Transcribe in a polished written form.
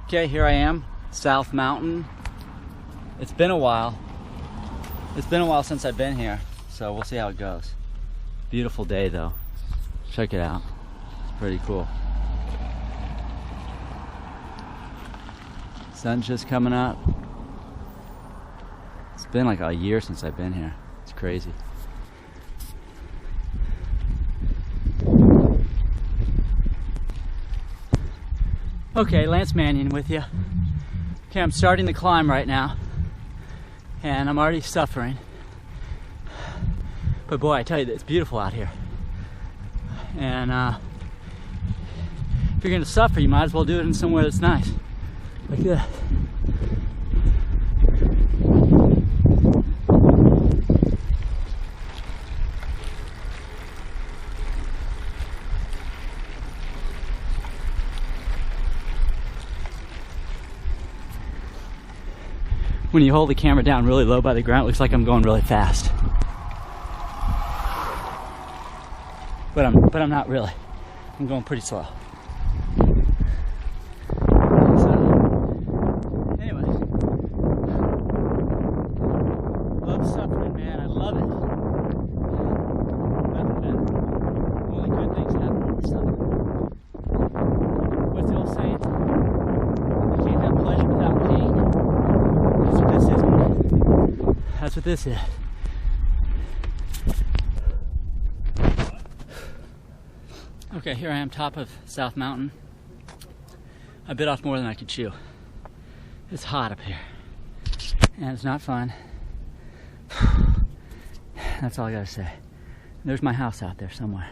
Okay, here I am, South Mountain. It's been a while. It's been a while since I've been here, so we'll see how it goes. Beautiful day though. Check it out. It's pretty cool. Sun's just coming up. It's been like a year since I've been here. It's crazy. Okay, Lance Mannion with you. Okay, I'm starting the climb right now, and I'm already suffering. But boy, I tell you, it's beautiful out here. And if you're gonna suffer, you might as well do it in somewhere that's nice, like this. When you hold the camera down really low by the ground, it looks like I'm going really fast. But I'm not really. I'm going pretty slow. So, anyways, love suffering, man. I love it. Nothing better. Only good things happen when you suffer. What's the old saying? You can't have pleasure without pain. That's what this is, man. That's what this is. Okay, here I am, top of South Mountain. I bit off more than I could chew. It's hot up here, and it's not fun. That's all I gotta say. There's my house out there somewhere.